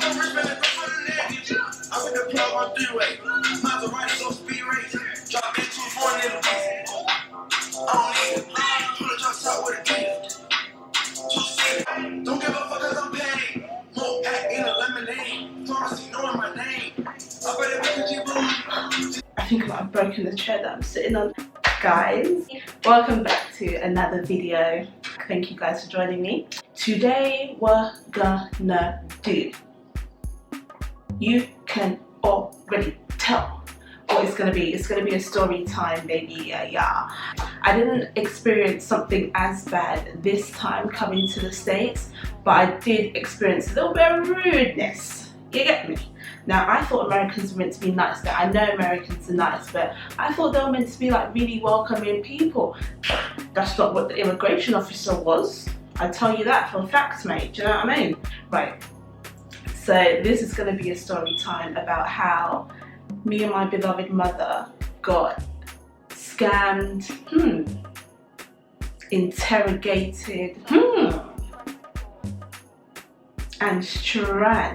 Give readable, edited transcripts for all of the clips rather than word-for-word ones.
I went to plug on three-way. Maserati on speed race. Drop me 240 in the beat. I don't need it. Pull the trucks out with a gift. Don't give a fuck cause I'm paid. More pack in a lemonade. Pharmacy knowing my name. I better make a G-Boo. I think I might have broken the chair that I'm sitting on. Guys, welcome back to another video. Thank you guys for joining me. Today we're gonna do, you can already tell what it's gonna be. It's gonna be a story time, baby. Yeah. I didn't experience something as bad this time coming to the States, but I did experience a little bit of rudeness. You get me? Now, I thought Americans were meant to be nice. Now, I know Americans are nice, but I thought they were meant to be like really welcoming people. That's not what the immigration officer was. I tell you that for a fact, mate. Do you know what I mean? Right. So this is going to be a story time about how me and my beloved mother got scammed, interrogated, and stranded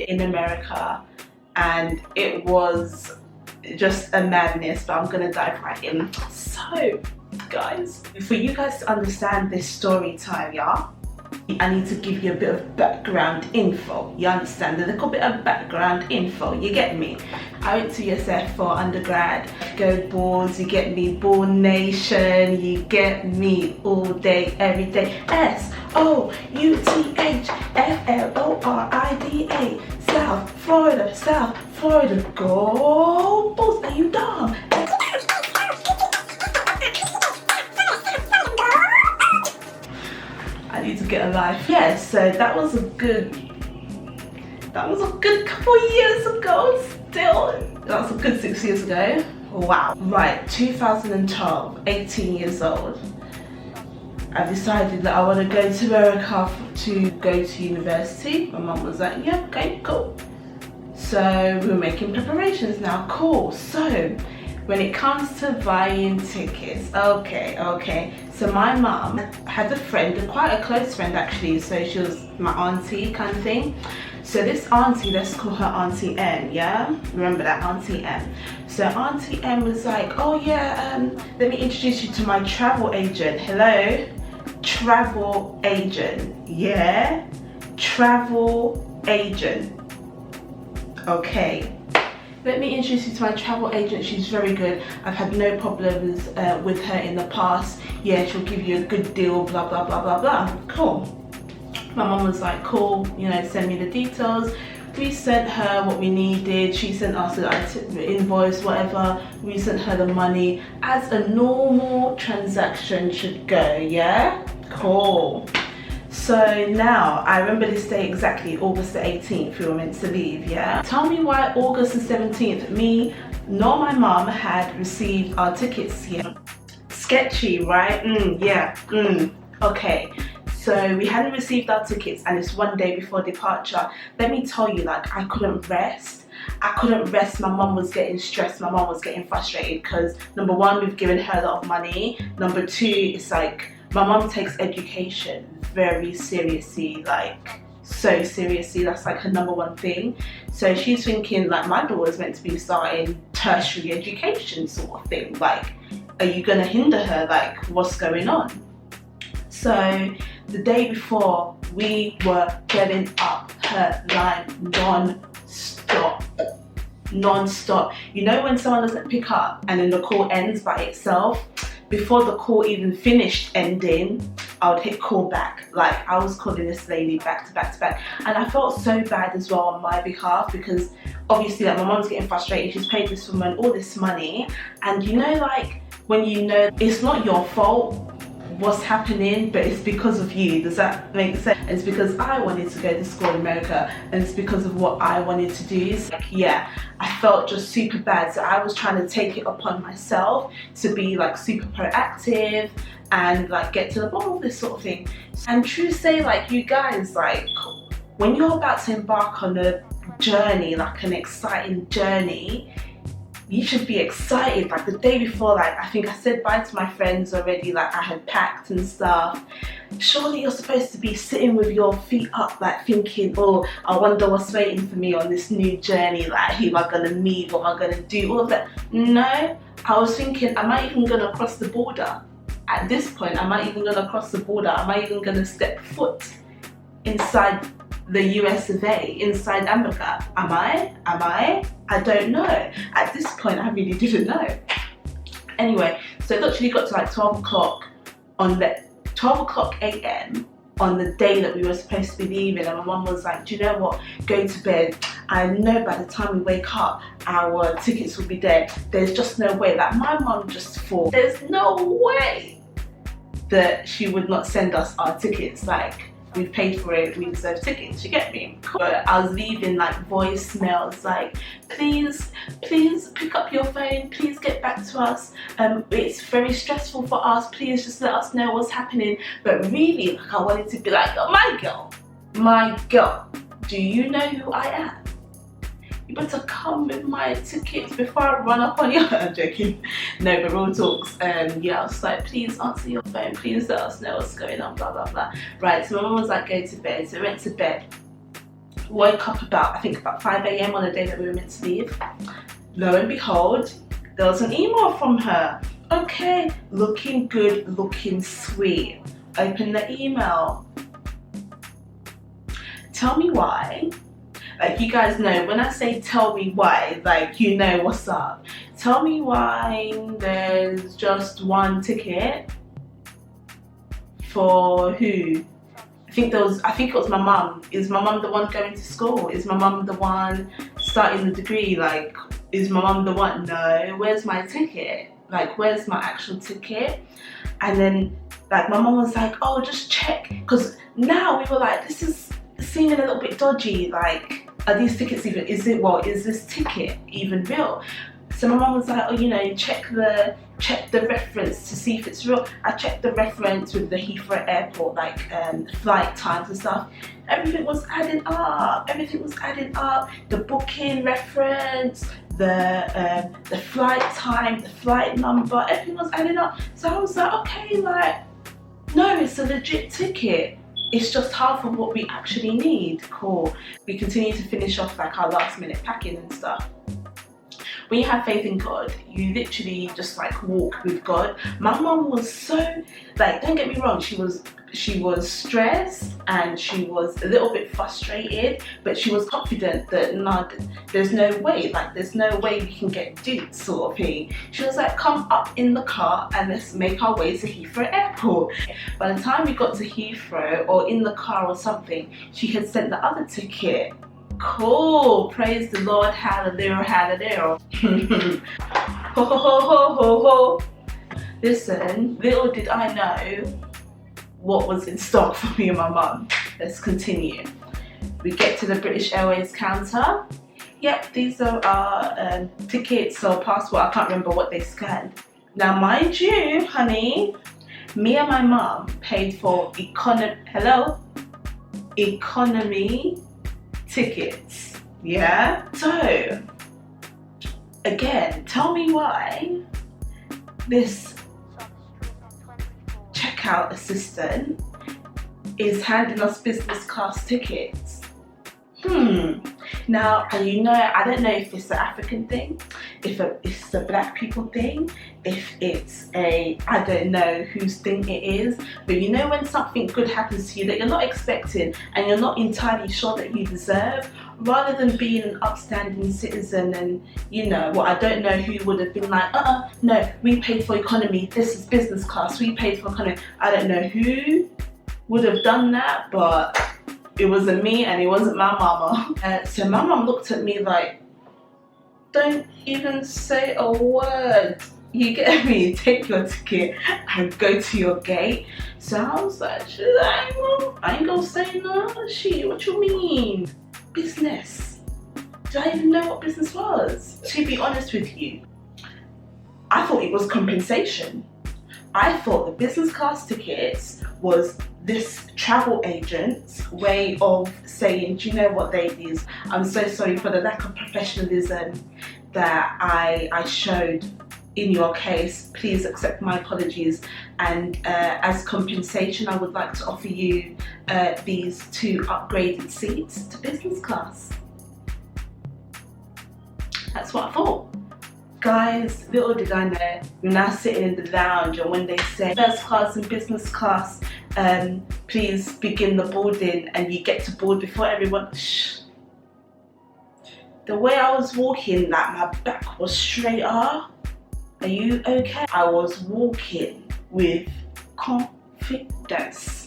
in America, and it was just a madness, but I'm gonna dive right in. So guys, for you guys to understand this story time, yeah, I need to give you a bit of background info. You understand? A little bit of background info. You get me? I went to USF for undergrad. Go Bulls, you get me? Bull Nation, you get me? All day, every day. SOUTHFLORIDA. South Florida. Go Bulls. Are you dumb? I need to get a life. Yeah, so that was a good couple of years ago still. That was a good 6 years ago. Wow. Right, 2012, 18 years old. I decided that I want to go to America to go to university. My mum was like, yeah, okay, cool. So we were making preparations now, cool. So when it comes to buying tickets, okay. So my mum had a friend, quite a close friend actually, so she was my auntie kind of thing. So this auntie, let's call her Auntie M, yeah? Remember that, Auntie M. So Auntie M was like, oh yeah, let me introduce you to my travel agent. Hello? Travel agent, yeah? Travel agent. Okay. Let me introduce you to my travel agent. She's very good. I've had no problems with her in the past. Yeah, she'll give you a good deal, blah, blah, blah, blah, blah. Cool. My mum was like, cool, you know, send me the details. We sent her what we needed. She sent us the invoice, whatever. We sent her the money as a normal transaction should go, yeah? Cool. So now, I remember this day exactly, August the 18th, we were meant to leave, yeah? Tell me why August the 17th, me nor my mum had received our tickets here. Sketchy, right? Okay. So we hadn't received our tickets and it's one day before departure. Let me tell you, like, I couldn't rest. My mum was getting stressed. My mum was getting frustrated because number one, we've given her a lot of money. Number two, it's like, my mum takes education very seriously, like so seriously. That's like her number one thing. So she's thinking like my daughter's meant to be starting tertiary education sort of thing. Like, are you gonna hinder her? Like, what's going on? So the day before, we were getting up her line non-stop. You know when someone doesn't pick up and then the call ends by itself? Before the call even finished ending, I would hit call back. Like, I was calling this lady back to back. And I felt so bad as well on my behalf because obviously like my mom's getting frustrated. She's paid this woman all this money. And you know, like when you know it's not your fault what's happening, but it's because of you. Does that make sense? And it's because I wanted to go to school in America and it's because of what I wanted to do. So, like, yeah, I felt just super bad. So I was trying to take it upon myself to be like super proactive and like get to the bottom of this sort of thing. And true to say, like, you guys, like when you're about to embark on a journey, like an exciting journey, you should be excited. Like the day before, like I think I said bye to my friends already, like I had packed and stuff. Surely you're supposed to be sitting with your feet up, like thinking, oh, I wonder what's waiting for me on this new journey, like who am I gonna meet, what am I gonna do, all of that. No, I was thinking, am I even gonna cross the border? At this point, am I even gonna cross the border? Am I even gonna step foot inside the US of A, inside America? Am I? I don't know. At this point, I really didn't know. Anyway, so it literally got to like 12 o'clock a.m. on the day that we were supposed to be leaving, and my mum was like, do you know what, go to bed. I know by the time we wake up, our tickets will be there. There's just no way. Like my mum just thought, there's no way that she would not send us our tickets. Like, we've paid for it, we deserve tickets, you get me? But I was leaving like voicemails like, please pick up your phone, please get back to us, it's very stressful for us, please just let us know what's happening. But really, like I wanted to be like, oh, my girl, do you know who I am? You better come with my tickets before I run up on you. I'm joking. No, but real talks. Yeah, I was like, please answer your phone. Please let us know what's going on, blah, blah, blah. Right, so my mum was like, go to bed. So I went to bed. Woke up about 5 a.m. on the day that we were meant to leave. Lo and behold, there was an email from her. Okay, looking good, looking sweet. Open the email. Tell me why. Like, you guys know, when I say tell me why, like, you know what's up. Tell me why there's just one ticket for who? I think it was my mum. Is my mum the one going to school? Is my mum the one starting the degree? Like, is my mum the one? No, where's my ticket? Like, where's my actual ticket? And then, like, my mum was like, oh, just check. Because now we were like, this is seeming a little bit dodgy. Like, are these tickets even, is this ticket even real? So my mum was like, oh, you know, check the reference to see if it's real. I checked the reference with the Heathrow Airport, like flight times and stuff. Everything was adding up. The booking reference, the flight time, the flight number, everything was adding up. So I was like, okay, like, no, it's a legit ticket. It's just half of what we actually need. Cool. We continue to finish off like our last minute packing and stuff. When you have faith in God, you literally just like walk with God. My mum was so, like, don't get me wrong, she was stressed and she was a little bit frustrated, but she was confident that no, there's no way we can get duped, sort of thing. She was like, come up in the car and let's make our way to Heathrow Airport. By the time we got to Heathrow, or in the car or something, she had sent the other ticket. Cool, praise the Lord, hallelujah, hallelujah. Ho ho ho ho ho ho. Listen, little did I know what was in stock for me and my mum. Let's continue. We get to the British Airways counter. Yep, these are our tickets or passport. I can't remember what they scanned. Now, mind you, honey, me and my mum paid for economy tickets. Yeah. So again, tell me why this checkout assistant is handing us business class tickets. Now, and you know, I don't know if it's an African thing, if it's a black people thing, if it's I don't know whose thing it is, but you know when something good happens to you that you're not expecting and you're not entirely sure that you deserve, rather than being an upstanding citizen and, you know, well, I don't know who would have been like, no, we paid for economy, this is business class, we paid for economy. I don't know who would have done that, but it wasn't me and it wasn't my mama. So my mom looked at me like, don't even say a word. You get me? Take your ticket and go to your gate. So I was like, I ain't gonna say no. Shit, what you mean? Business. Do I even know what business was? To be honest with you, I thought it was compensation. I thought the business class tickets was this travel agent's way of saying, do you know what, ladies, I'm so sorry for the lack of professionalism that I showed in your case. Please accept my apologies, and as compensation I would like to offer you these 2 upgraded seats to business class. That's what I thought. Guys, little did I know, we're now sitting in the lounge, and when they say first class and business class, please begin the boarding, and you get to board before everyone. Shh. The way I was walking, like my back was straight up. Are you okay? I was walking with confidence.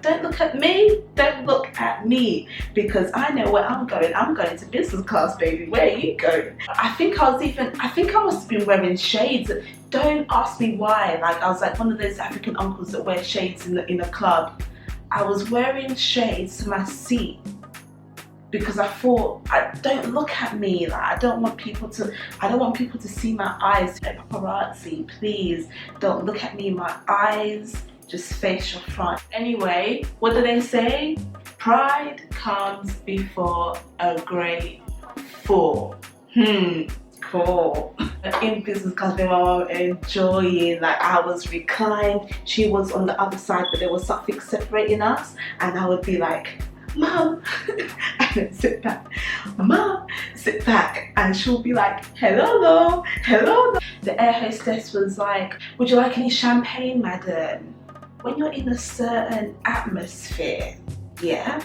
Don't look at me, don't look at me, because I know where I'm going. I'm going to business class, baby. Where are you going? I think I must have been wearing shades. Don't ask me why. Like, I was like one of those African uncles that wear shades in a club. I was wearing shades to my seat because I thought, don't look at me. Like, I don't want people to see my eyes. Like, paparazzi, please don't look at me. My eyes, just face your front. Anyway, what do they say? Pride comes before a great fall. Cool. In business class with my mom, enjoying, like I was reclined, she was on the other side, but there was something separating us, and I would be like, Mom, and then sit back, Mom, sit back, and she'll be like, hello, hello. The air hostess was like, would you like any champagne, madam? When you're in a certain atmosphere, yeah,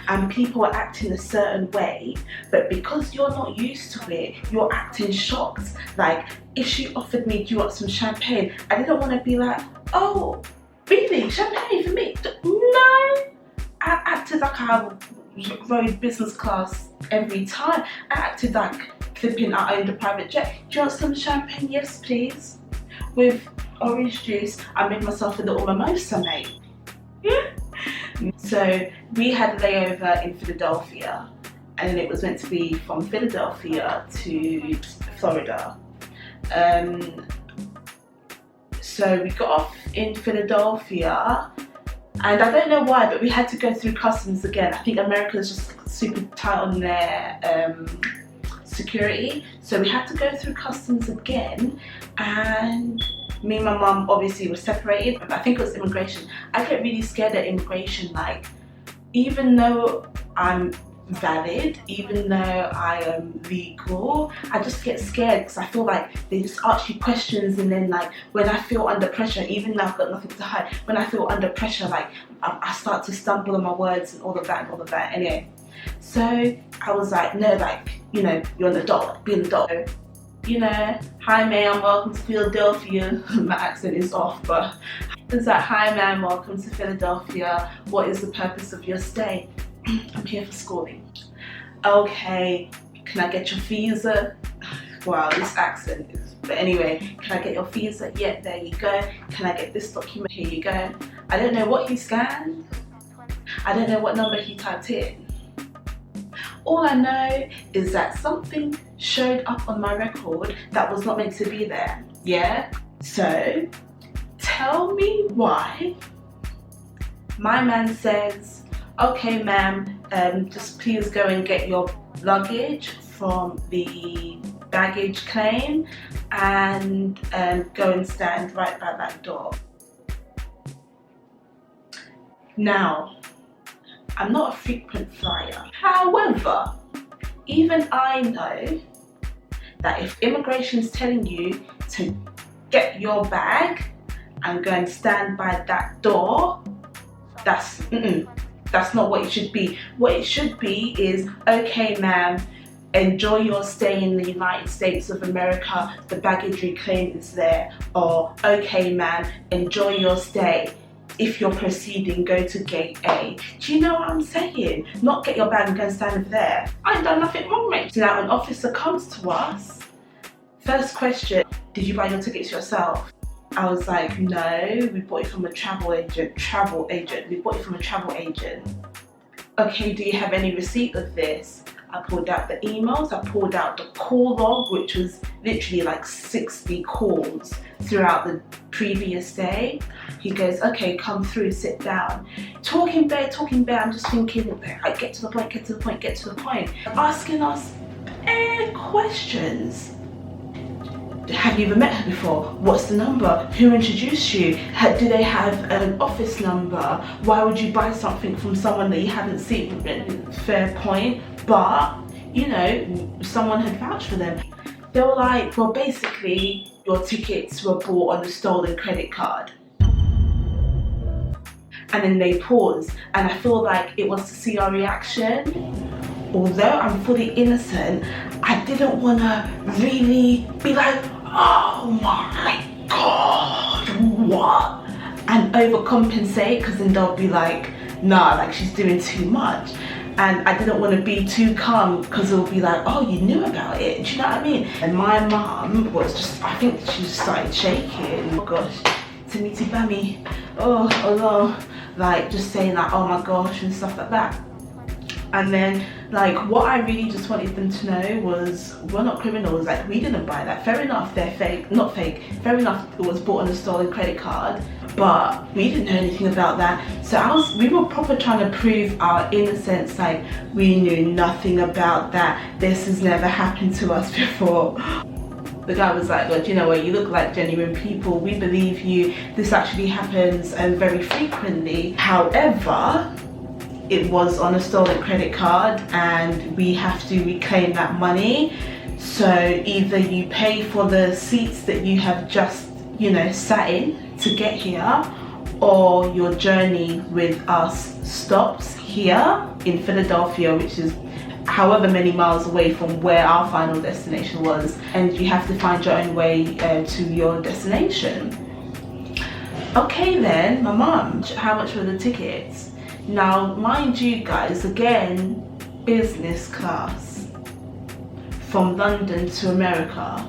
and people are acting a certain way, but because you're not used to it, you're acting shocked. Like, if she offered me, do you want some champagne? I didn't want to be like, oh, really, champagne for me? No. I acted like I rode business class every time. I acted like flipping I owned a private jet. Do you want some champagne? Yes, please. With orange juice, I made myself a little mimosa, mate. Yeah. So we had a layover in Philadelphia, and then it was meant to be from Philadelphia to Florida. So we got off in Philadelphia, and I don't know why, but we had to go through customs again. I think America's just super tight on their security, so we had to go through customs again, and me and my mum obviously were separated. I think it was immigration. I get really scared at immigration. Like, even though I'm valid, even though I am legal, I just get scared because I feel like they just ask you questions, and then like when I feel under pressure, even though I've got nothing to hide, when I feel under pressure, like I start to stumble on my words and all of that. Anyway, so I was like, no, like, you know, you're an adult, be an adult. You know, hi ma'am, welcome to Philadelphia. My accent is off, but it's like, hi ma'am, welcome to Philadelphia. What is the purpose of your stay? I'm here for schooling. Okay, can I get your visa? Wow, this accent is, but anyway, can I get your visa? Yeah, there you go. Can I get this document? Here you go. I don't know what he scanned. I don't know what number he typed in. All I know is that something showed up on my record that was not meant to be there, yeah? So, tell me why my man says, okay ma'am, just please go and get your luggage from the baggage claim and go and stand right by that door. Now, I'm not a frequent flyer. However, even I know that if immigration's telling you to get your bag and go and stand by that door, that's not what it should be. What it should be is, okay ma'am, enjoy your stay in the United States of America, the baggage reclaim is there. Or, okay ma'am, enjoy your stay. If you're proceeding, go to gate A. Do you know what I'm saying? Not get your bag and go and stand over there. I ain't done nothing wrong, mate. So now an officer comes to us. First question, did you buy your tickets yourself? I was like, no, we bought it from a travel agent. We bought it from a travel agent. Okay, do you have any receipt of this? I pulled out the emails, I pulled out the call log, which was literally like 60 calls throughout the previous day. He goes, okay, come through, sit down. Talking bare. I'm just thinking, I get to the point. Asking us questions. Have you ever met her before? What's the number? Who introduced you? Do they have an office number? Why would you buy something from someone that you haven't seen? Fair point. But, you know, someone had vouched for them. They were like, well, basically, your tickets were bought on a stolen credit card. And then they paused, and I feel like it was to see our reaction. Although I'm fully innocent, I didn't want to really be like, oh my God, what? And overcompensate, because then they'll be like, nah, like she's doing too much. And I didn't want to be too calm, because it'll be like, oh, you knew about it, do you know what I mean? And my mum was just, I think she just started shaking. Oh gosh, Timiti Bami, oh no, like just saying like, oh my gosh, and stuff like that. And then, like, what I really just wanted them to know was, we're not criminals, like, we didn't buy that. Fair enough, they're fake, not fake. Fair enough, it was bought on a stolen credit card, but we didn't know anything about that. So we were proper trying to prove our innocence, like, we knew nothing about that. This has never happened to us before. The guy was like, look, you know what, you look like genuine people, we believe you. This actually happens very frequently. However, it was on a stolen credit card and we have to reclaim that money. So either you pay for the seats that you have just, you know, sat in to get here, or your journey with us stops here in Philadelphia, which is however many miles away from where our final destination was, and you have to find your own way to your destination. Okay then, my mum, how much were the tickets? Now, mind you guys, again, business class from London to America.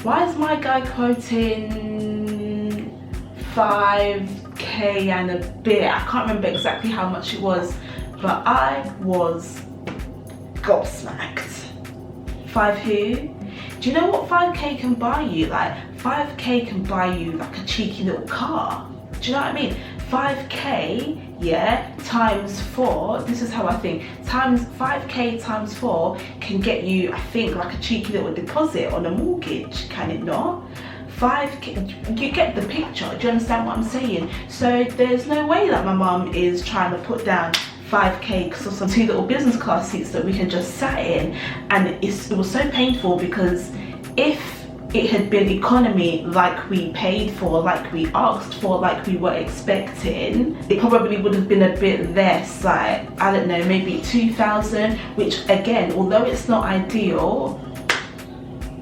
Why is my guy quoting 5k and a bit? I can't remember exactly how much it was, but I was gobsmacked. 5 who? Do you know what 5k can buy you? Like, 5k can buy you like a cheeky little car. Do you know what I mean? 5k, yeah, times 4, this is how I think, 5k times 4 can get you, I think, like a cheeky little deposit on a mortgage, can it not? 5k, you get the picture, do you understand what I'm saying? So there's no way that my mum is trying to put down 5k because of some 2 little business class seats that we had just sat in, and it was so painful, because if it had been economy like we paid for, like we asked for, like we were expecting, it probably would have been a bit less, like, I don't know, maybe 2,000, which again, although it's not ideal,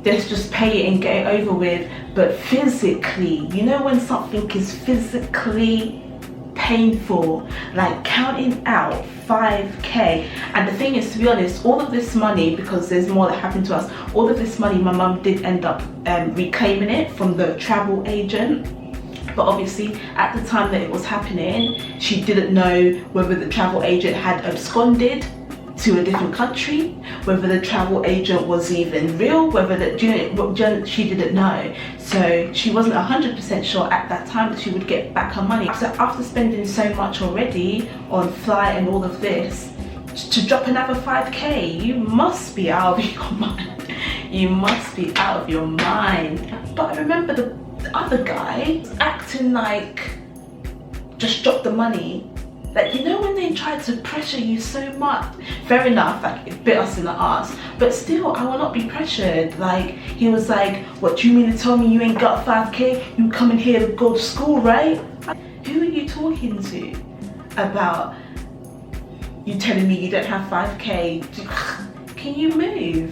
let's just pay it and get it over with. But physically, you know when something is physically painful, like counting out 5k. And the thing is, to be honest, all of this money, because there's more that happened to us, all of this money, my mum did end up reclaiming it from the travel agent. But obviously at the time that it was happening, she didn't know whether the travel agent had absconded to a different country, whether the travel agent was even real, whether she didn't know. So she wasn't 100% sure at that time that she would get back her money. So after spending so much already on flight and all of this, to drop another 5k, you must be out of your mind. You must be out of your mind. But I remember the other guy acting like just drop the money. Like, you know when they tried to pressure you so much? Fair enough, like it bit us in the arse, but still I will not be pressured. Like, he was like, what, do you mean to tell me you ain't got 5k? You coming here to go to school, right? Who are you talking to about you telling me you don't have 5k? Can you move?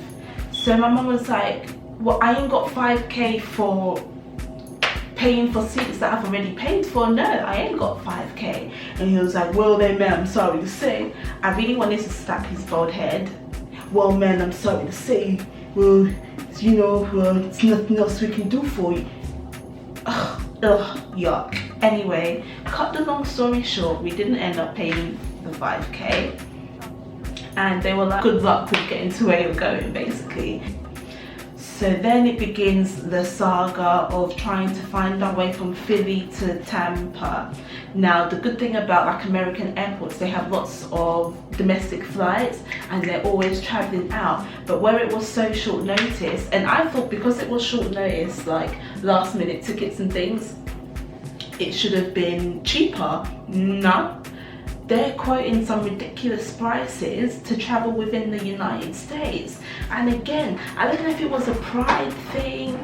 So my mum was like, well, I ain't got 5k for paying for seats that I've already paid for. No, I ain't got 5k. And he was like, well then man, I'm sorry to say. I really wanted to slap his bald head. Well man, I'm sorry to say, well, you know, there's nothing else we can do for you. Ugh, yuck. Anyway, cut the long story short, we didn't end up paying the 5k. And they were like, good luck with getting to where you're going, basically. So then it begins the saga of trying to find our way from Philly to Tampa. Now the good thing about like American airports, they have lots of domestic flights and they're always traveling out, but where it was so short notice, and I thought because it was short notice, like last minute tickets and things, it should have been cheaper. No, they're quoting some ridiculous prices to travel within the United States. And again, I don't know if it was a pride thing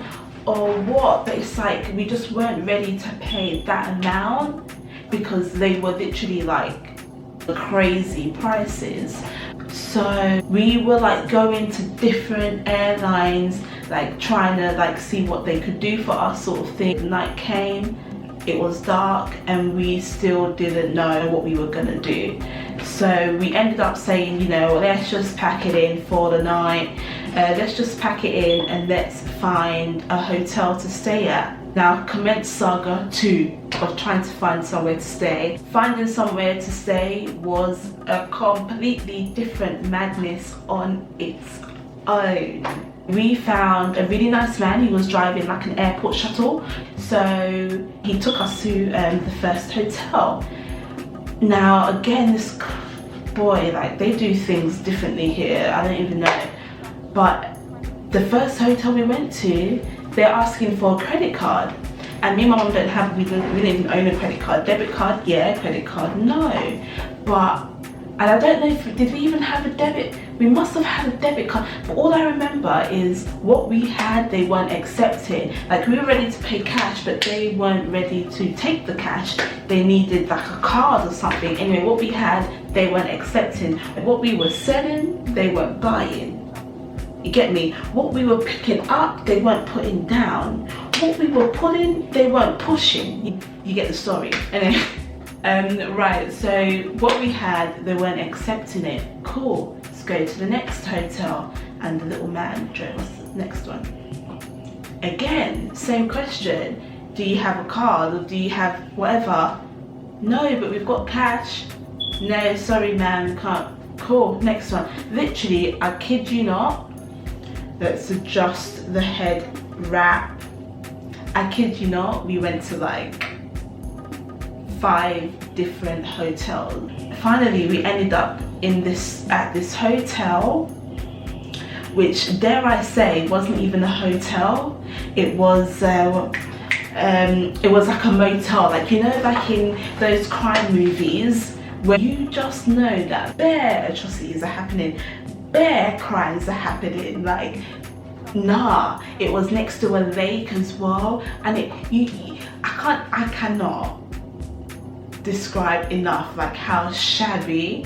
or what, but it's like we just weren't ready to pay that amount because they were literally like crazy prices. So we were like going to different airlines, like trying to like see what they could do for us sort of thing. Night came, it was dark, and we still didn't know what we were gonna do. So we ended up saying, you know, let's just pack it in for the night. Let's just pack it in and let's find a hotel to stay at. Now commenced saga 2 of trying to find somewhere to stay. Finding somewhere to stay was a completely different madness on its own. We found a really nice man. He was driving like an airport shuttle, so he took us to the first hotel. Now again, this boy, like they do things differently here, I don't even know, but the first hotel we went to, they're asking for a credit card, and me and my mum don't have, we didn't even own a credit card. Debit card, yeah. Credit card, no. But, and I don't know if, did we even have a debit? We must have had a debit card, but all I remember is what we had, they weren't accepting. Like we were ready to pay cash, but they weren't ready to take the cash. They needed like a card or something. Anyway, what we had, they weren't accepting. Like, what we were selling, they weren't buying. You get me? What we were picking up, they weren't putting down. What we were pulling, they weren't pushing. You get the story. Anyway. Right, so what we had, they weren't accepting it. Cool, let's go to the next hotel. And the little man drove us to the next one. Again, same question. Do you have a card or do you have whatever? No, but we've got cash. No, sorry man, we can't. Cool, next one. Literally, I kid you not, let's adjust the head wrap. I kid you not, we went to like 5 different hotels. Finally, we ended up at this hotel, which, dare I say, wasn't even a hotel. It was like a motel, like, you know, like in those crime movies where you just know that bare atrocities are happening, bare crimes are happening. Like, nah, it was next to a lake as well, and I cannot describe enough like how shabby,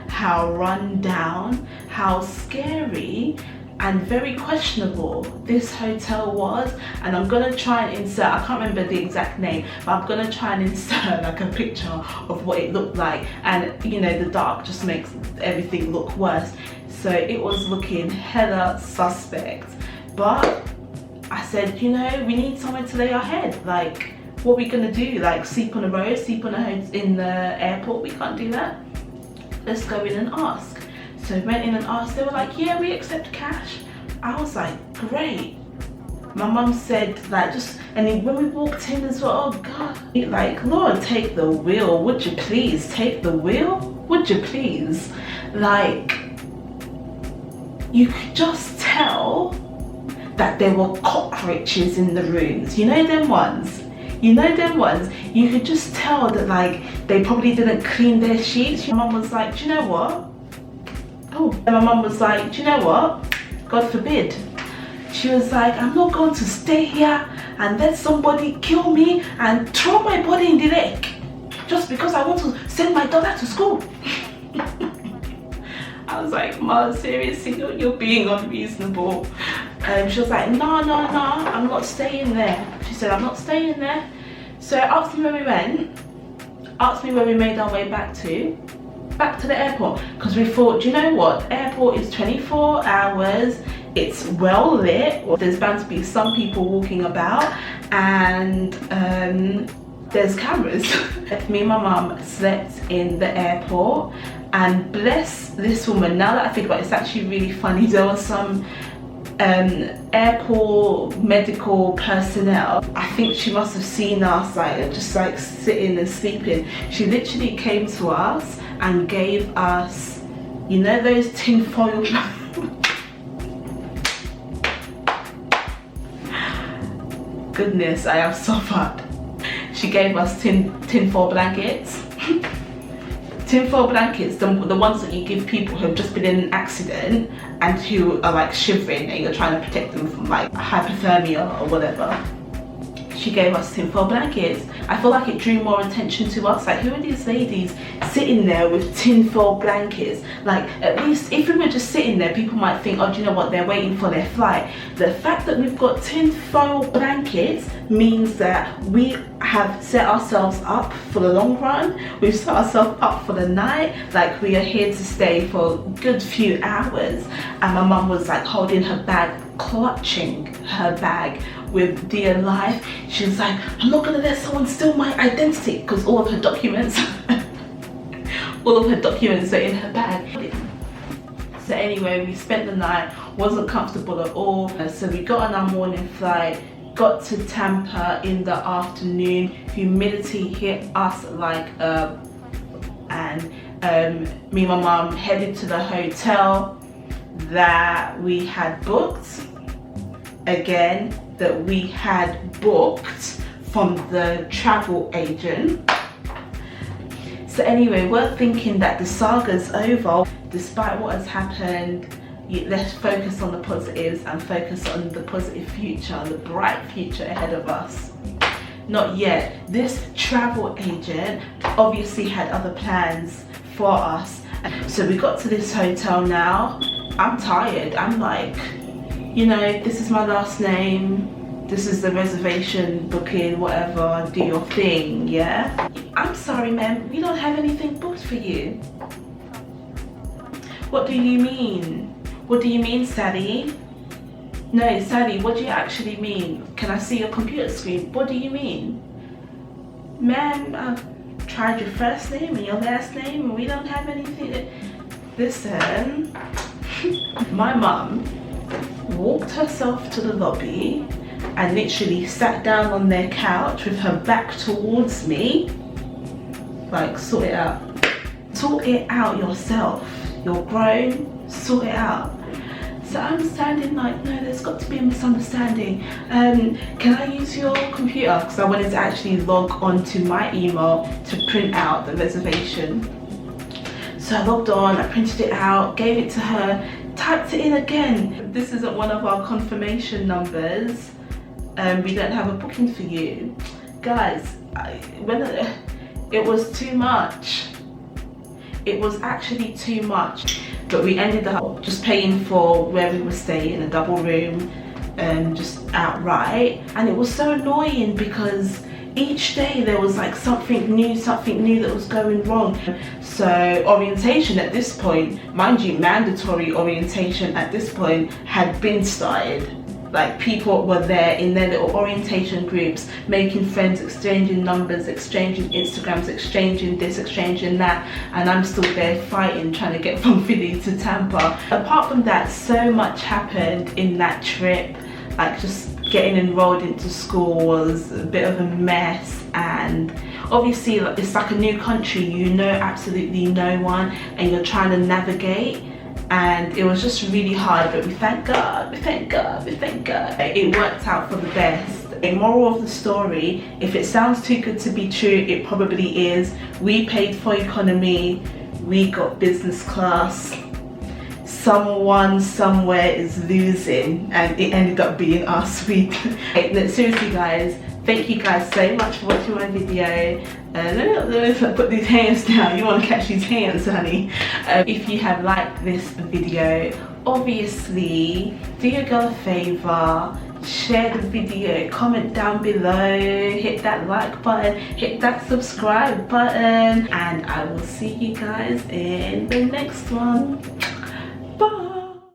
how run down, how scary and very questionable this hotel was. And I'm gonna try and insert, I can't remember the exact name, but I'm gonna try and insert like a picture of what it looked like. And you know, the dark just makes everything look worse. So it was looking hella suspect. But I said, you know, we need somewhere to lay our head. Like, what are we gonna do? Like, sleep on the road, sleep on in the airport? We can't do that. Let's go in and ask. So we went in and asked. They were like, yeah, we accept cash. I was like, great. My mum said, like, just, and then when we walked in as well, oh God, like, Lord, take the wheel, would you please? Take the wheel, would you please? Like, you could just tell that there were cockroaches in the rooms. You know them ones? You know them ones? You could just tell that, like, they probably didn't clean their sheets. My mum was like, do you know what? Oh, and my mum was like, do you know what? God forbid. She was like, I'm not going to stay here and let somebody kill me and throw my body in the lake just because I want to send my daughter to school. I was like, Mom, seriously, you're being unreasonable. She was like, no, I'm not staying there. She said, I'm not staying there. So asked me where we went, asked me where we made our way back to the airport, because we thought, do you know what, airport is 24 hours, it's well lit, there's bound to be some people walking about, and there's cameras. Me and my mum slept in the airport, and bless this woman, now that I think about it, it's actually really funny. There was some airport medical personnel. I think she must have seen us just sitting and sleeping. She literally came to us and gave us, you know, those tin foil goodness, I have suffered. She gave us tin foil blankets. Tin foil blankets, the ones that you give people who have just been in an accident and who are like shivering and you're trying to protect them from like hypothermia or whatever. She gave us tin foil blankets. I feel like it drew more attention to us. Like, who are these ladies sitting there with tin foil blankets? Like, at least if we were just sitting there, people might think, oh, do you know what, they're waiting for their flight. The fact that we've got tin foil blankets means that we have set ourselves up for the long run. We've set ourselves up for the night. Like, we are here to stay for a good few hours. And my mum was like holding her bag, clutching her bag with dear life. She was like, I'm not gonna let someone steal my identity, because all of her documents all of her documents are in her bag. So anyway, we spent the night, wasn't comfortable at all. So we got on our morning flight, got to Tampa in the afternoon. Humidity hit us like and me and my mum headed to the hotel that we had booked. Again, that we had booked from the travel agent. So anyway, we're thinking that the saga's over. Despite what has happened, let's focus on the positives and focus on the positive future, the bright future ahead of us. Not yet. This travel agent obviously had other plans for us. So we got to this hotel now. I'm tired. I'm like, you know, this is my last name, this is the reservation booking, whatever, do your thing, yeah? I'm sorry, ma'am, we don't have anything booked for you. What do you mean? What do you mean, Sally? No, Sally, what do you actually mean? Can I see your computer screen? What do you mean? Ma'am, I've tried your first name and your last name and we don't have anything. Listen, my mum walked herself to the lobby and literally sat down on their couch with her back towards me. Like, sort it out. Sort it out yourself. You're grown, sort it out. So I'm standing like, no, there's got to be a misunderstanding. Can I use your computer? Because I wanted to actually log onto my email to print out the reservation. So I logged on, I printed it out, gave it to her, typed it in again. This isn't one of our confirmation numbers. We don't have a booking for you. Guys, it was too much. It was actually too much. But we ended up just paying for where we were staying, a double room, just outright. And it was so annoying because each day there was like something new that was going wrong. So orientation at this point, mind you, mandatory orientation at this point had been started. Like, people were there in their little orientation groups, making friends, exchanging numbers, exchanging Instagrams, exchanging this, exchanging that, and I'm still there fighting, trying to get from Philly to Tampa. Apart from that, so much happened in that trip. Like, just getting enrolled into school was a bit of a mess, and obviously it's like a new country, you know absolutely no one, and you're trying to navigate. And it was just really hard, but we thank God, we thank God, we thank God. It worked out for the best. A moral of the story, if it sounds too good to be true, it probably is. We paid for economy, we got business class. Someone somewhere is losing, and it ended up being us. Seriously guys, thank you guys so much for watching my video. Let me put these hands down. You want to catch these hands, honey. If you have liked this video, obviously do your girl a favor, share the video, comment down below, hit that like button, hit that subscribe button, and I will see you guys in the next one. Bye.